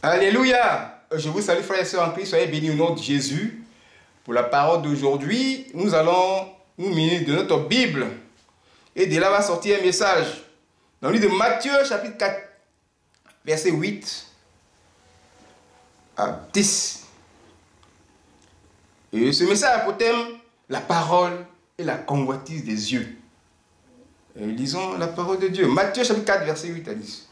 Alléluia! Je vous salue frères et sœurs en Christ, soyez bénis au nom de Jésus. Pour la parole d'aujourd'hui, nous allons nous munir de notre Bible. Et de là va sortir un message. Dans le livre de Matthieu, chapitre 4, verset 8 à 10. Et ce message a pour thème la parole et la convoitise des yeux. Et lisons la parole de Dieu. Matthieu, chapitre 4, verset 8 à 10.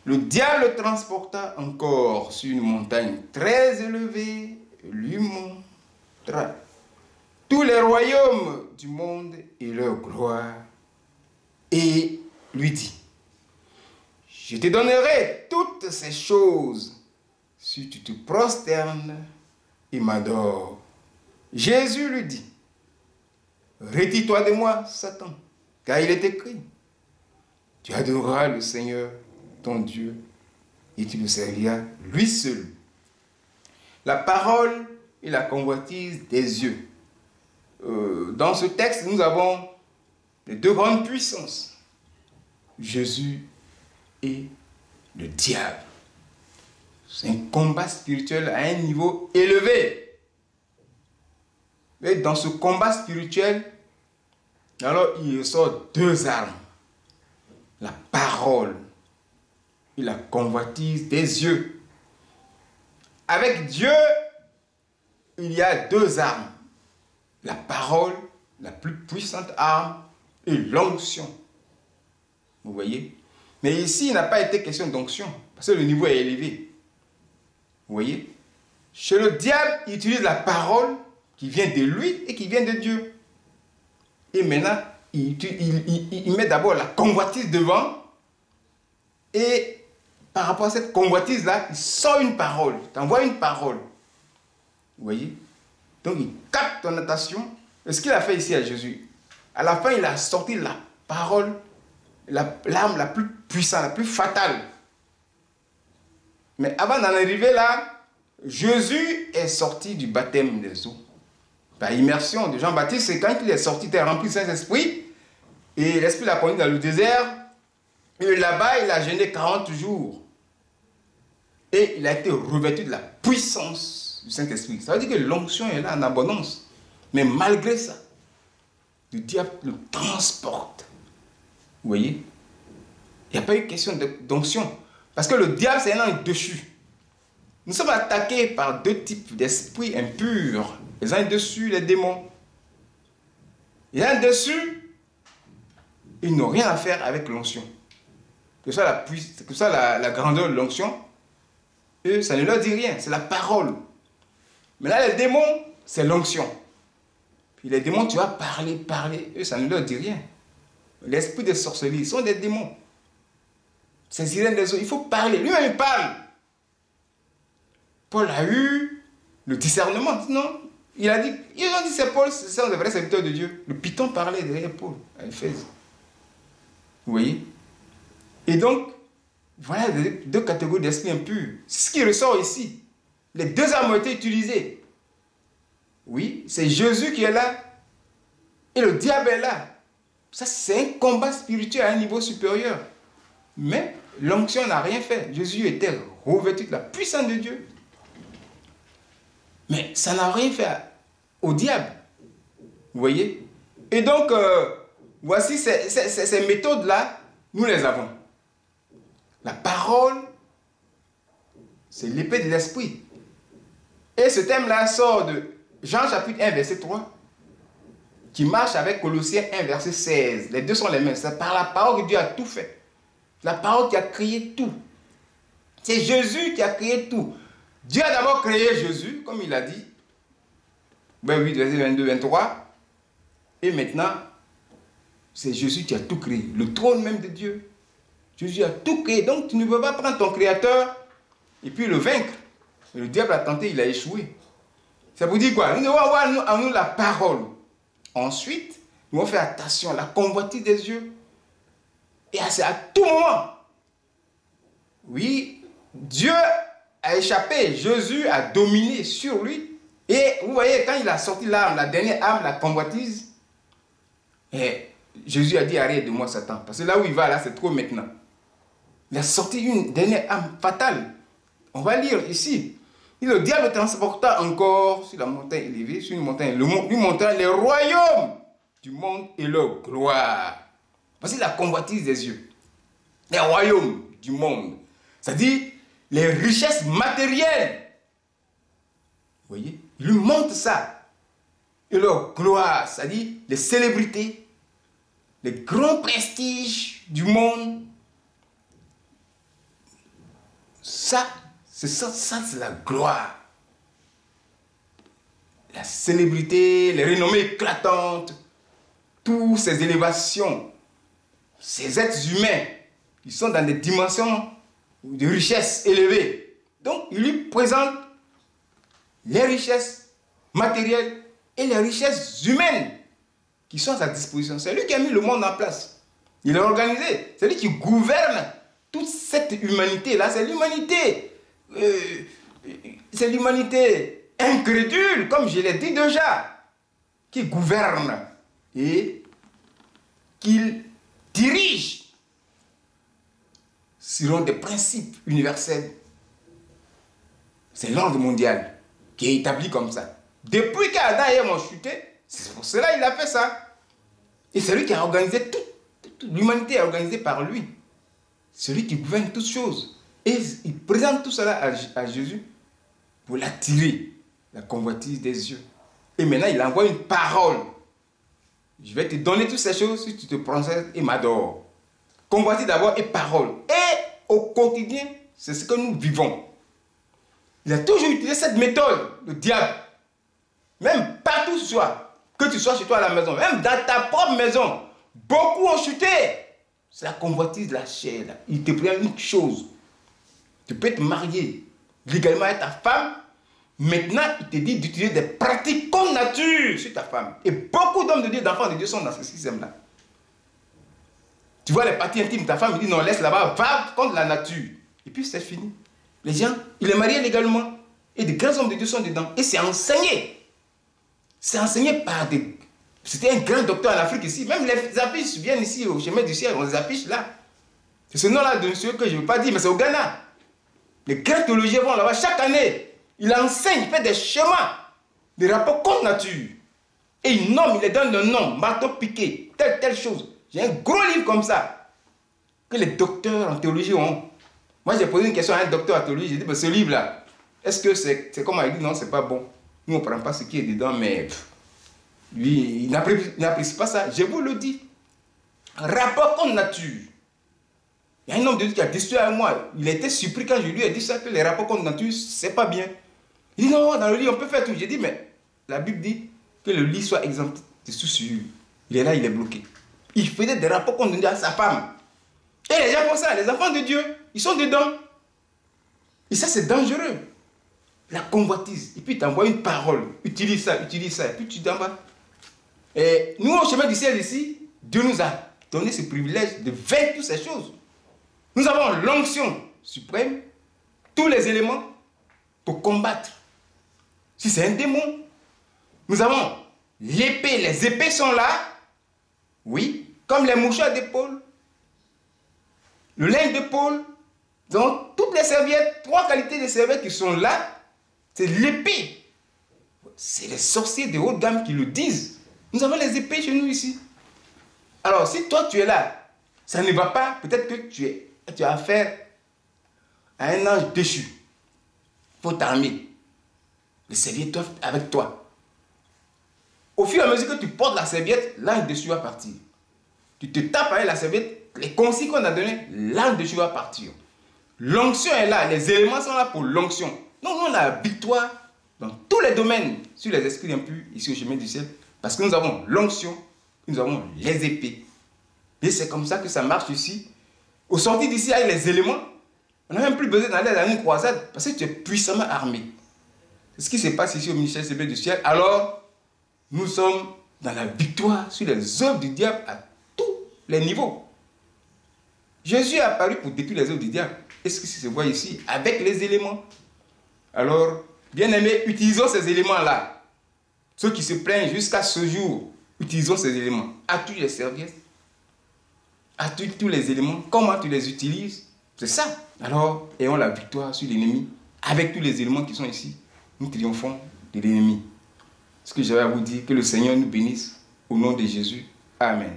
Le diable le transporta encore sur une montagne très élevée et lui montra tous les royaumes du monde et leur gloire. Et lui dit, je te donnerai toutes ces choses si tu te prosternes et m'adores. Jésus lui dit, retire-toi de moi, Satan, car il est écrit, tu adoreras le Seigneur ton Dieu et tu le serviras lui seul. La parole et la convoitise des yeux. Dans ce texte, nous avons les deux grandes puissances, Jésus et le diable. C'est un combat spirituel à un niveau élevé. Et dans ce combat spirituel, alors il ressort deux armes. La parole et la convoitise des yeux. Avec Dieu, il y a deux armes. La parole, la plus puissante arme, et l'onction. Vous voyez? Mais ici, il n'a pas été question d'onction, parce que le niveau est élevé. Vous voyez? Chez le diable, il utilise la parole qui vient de lui et qui vient de Dieu. Et maintenant, il met d'abord la convoitise devant, et par rapport à cette convoitise-là, il sort une parole, il t'envoie une parole. Vous voyez? Donc il capte ton attention. Et ce qu'il a fait ici à Jésus, à la fin, il a sorti la parole, l'arme la plus puissante, la plus fatale. Mais avant d'en arriver là, Jésus est sorti du baptême des eaux. Par immersion de Jean-Baptiste, c'est quand il est sorti, il était rempli du Saint-Esprit, et l'Esprit l'a conduit dans le désert, et là-bas, il a jeûné 40 jours. Et il a été revêtu de la puissance du Saint-Esprit. Ça veut dire que l'onction est là en abondance. Mais malgré ça, le diable le transporte. Vous voyez? Il n'y a pas eu question d'onction. Parce que le diable, c'est un ange déchu. Nous sommes attaqués par deux types d'esprits impurs. Les uns dessus, les démons. Les uns dessus, ils n'ont rien à faire avec l'onction. Que ce soit la grandeur de l'onction, eux, ça ne leur dit rien, c'est la parole. Mais là, les démons, c'est l'onction. Puis les démons, tu vas parler, eux, ça ne leur dit rien. L'esprit des sorcelleries, ils sont des démons. Ces sirènes des eaux, il faut parler. Lui-même, il parle. Paul a eu le discernement. Non, ils ont dit c'est Paul, c'est un des vrais serviteurs de Dieu. Le python parlait derrière Paul, à Éphèse. Vous voyez? Et donc, voilà deux catégories d'esprits impurs. C'est ce qui ressort ici. Les deux armes ont été utilisées. Oui, c'est Jésus qui est là. Et le diable est là. Ça, c'est un combat spirituel à un niveau supérieur. Mais l'onction n'a rien fait. Jésus était revêtu de la puissance de Dieu. Mais ça n'a rien fait au diable. Vous voyez? Et donc, voici ces méthodes-là, nous les avons. La parole, c'est l'épée de l'esprit. Et ce thème-là sort de Jean chapitre 1, verset 3, qui marche avec Colossiens 1, verset 16. Les deux sont les mêmes. C'est par la parole que Dieu a tout fait. La parole qui a créé tout. C'est Jésus qui a créé tout. Dieu a d'abord créé Jésus, comme il a dit. 8, verset 22, 23. Et maintenant, c'est Jésus qui a tout créé. Le trône même de Dieu. Jésus a tout créé. Donc, tu ne peux pas prendre ton créateur et puis le vaincre. Et le diable a tenté, il a échoué. Ça vous dit quoi? Nous devons avoir en nous la parole. Ensuite, nous devons faire attention à la convoitise des yeux. Et à tout moment. Oui, Dieu a échappé. Jésus a dominé sur lui. Et vous voyez, quand il a sorti l'arme, la dernière arme, la convoitise, et Jésus a dit, arrête de moi, Satan. Parce que là où il va, là, c'est trop maintenant. Il a sorti une dernière arme fatale. On va lire ici. Et le diable transporta encore sur la montagne élevée, sur une montagne, lui montra les royaumes du monde et leur gloire. Voici la convoitise des yeux. Les royaumes du monde. C'est-à-dire les richesses matérielles. Vous voyez? Il lui montre ça. Et leur gloire, c'est-à-dire les célébrités, les grands prestiges du monde. Ça, c'est la gloire. La célébrité, les renommées éclatantes, toutes ces élévations, ces êtres humains qui sont dans des dimensions de richesse élevées. Donc, il lui présente les richesses matérielles et les richesses humaines qui sont à sa disposition. C'est lui qui a mis le monde en place. Il l'a organisé. C'est lui qui gouverne toute cette humanité-là. C'est l'humanité. C'est l'humanité incrédule, comme je l'ai dit déjà, qui gouverne et qu'il dirige selon des principes universels. C'est l'ordre mondial qui est établi comme ça. Depuis qu'Adam et Ève ont chuté, c'est pour cela qu'il a fait ça. Et c'est lui qui a organisé toute l'humanité est organisée par lui. Celui qui gouverne toutes choses. Et il présente tout cela à Jésus pour l'attirer, la convoitise des yeux. Et maintenant, il envoie une parole. Je vais te donner toutes ces choses si tu te procèdes et m'adores. Convoitise d'abord et parole. Et au quotidien, c'est ce que nous vivons. Il a toujours utilisé cette méthode, le diable. Même partout où tu sois, que tu sois chez toi à la maison, même dans ta propre maison, beaucoup ont chuté. C'est la convoitise de la chair. Là. Il te prend une chose. Tu peux te marier légalement avec ta femme. Maintenant, il te dit d'utiliser des pratiques comme nature sur ta femme. Et beaucoup d'hommes de Dieu, d'enfants de Dieu sont dans ce système-là. Tu vois les parties intimes de ta femme, il dit non, laisse là-bas, va contre la nature. Et puis c'est fini. Les gens, il est marié légalement. Et des grands hommes de Dieu sont dedans. Et c'est enseigné. C'est enseigné par des... C'était un grand docteur en Afrique ici. Même les affiches viennent ici au chemin du ciel. On les affiche là. C'est ce nom-là de monsieur que je ne veux pas dire, mais c'est au Ghana. Les grands théologiens vont là-bas chaque année. Il enseigne, il fait des schémas, des rapports contre nature. Et il nomme, il les donne un nom, marteau piqué, telle chose. J'ai un gros livre comme ça, que les docteurs en théologie ont. Moi, j'ai posé une question à un docteur en théologie. J'ai dit, ce livre-là, est-ce que c'est comment? Il dit, non, c'est pas bon. Nous, on ne prend pas ce qui est dedans, mais lui, il n'apprécie pas ça. Je vous le dis. Rapport contre nature. Il y a un homme de Dieu qui a discuté avec moi. Il a été surpris quand je lui ai dit ça, que les rapports contre nature, c'est pas bien. Il dit, non, dans le lit, on peut faire tout. J'ai dit, mais la Bible dit que le lit soit exempt de souillure. Il est là, il est bloqué. Il faisait des rapports contre Dieu à sa femme. Et les gens font ça, les enfants de Dieu, ils sont dedans. Et ça, c'est dangereux. La convoitise. Et puis, il t'envoie une parole. Utilise ça. Et puis, tu t'en vas. Et nous, au chemin du ciel ici, Dieu nous a donné ce privilège de vaincre toutes ces choses. Nous avons l'onction suprême, tous les éléments pour combattre. Si c'est un démon, nous avons l'épée. Les épées sont là. Oui, comme les mouchoirs d'épaule. Le linge d'épaule. Donc, toutes les serviettes, 3 qualités de serviettes qui sont là, c'est l'épée. C'est les sorciers de haute gamme qui le disent. Nous avons les épées chez nous ici. Alors, si toi tu es là, ça ne va pas, peut-être que tu as affaire à un ange déchu. Il faut t'armer. Les serviettes doivent être avec toi. Au fur et à mesure que tu portes la serviette, l'ange déchu va partir. Tu te tapes avec la serviette, les consignes qu'on a données, l'ange déchu va partir. L'onction est là, les éléments sont là pour l'onction. Donc nous, on a la victoire dans tous les domaines sur les esprits impurs ici au chemin du ciel. Parce que nous avons l'onction, nous avons les épées. Et c'est comme ça que ça marche ici. Au sortir d'ici avec les éléments, on n'a même plus besoin d'aller dans une croisade parce que tu es puissamment armé. C'est ce qui se passe ici au ministère céleste du ciel. Alors, nous sommes dans la victoire sur les œuvres du diable à tous les niveaux. Jésus est apparu pour détruire les œuvres du diable. Est-ce que ça se voit ici avec les éléments? Alors, bien aimés, utilisons ces éléments-là. Ceux qui se plaignent jusqu'à ce jour, utilisons ces éléments. As-tu les serviettes? As-tu tous les éléments? Comment tu les utilises? C'est ça. Alors, ayons la victoire sur l'ennemi avec tous les éléments qui sont ici, nous triomphons de l'ennemi. Ce que j'avais à vous dire, que le Seigneur nous bénisse au nom de Jésus. Amen.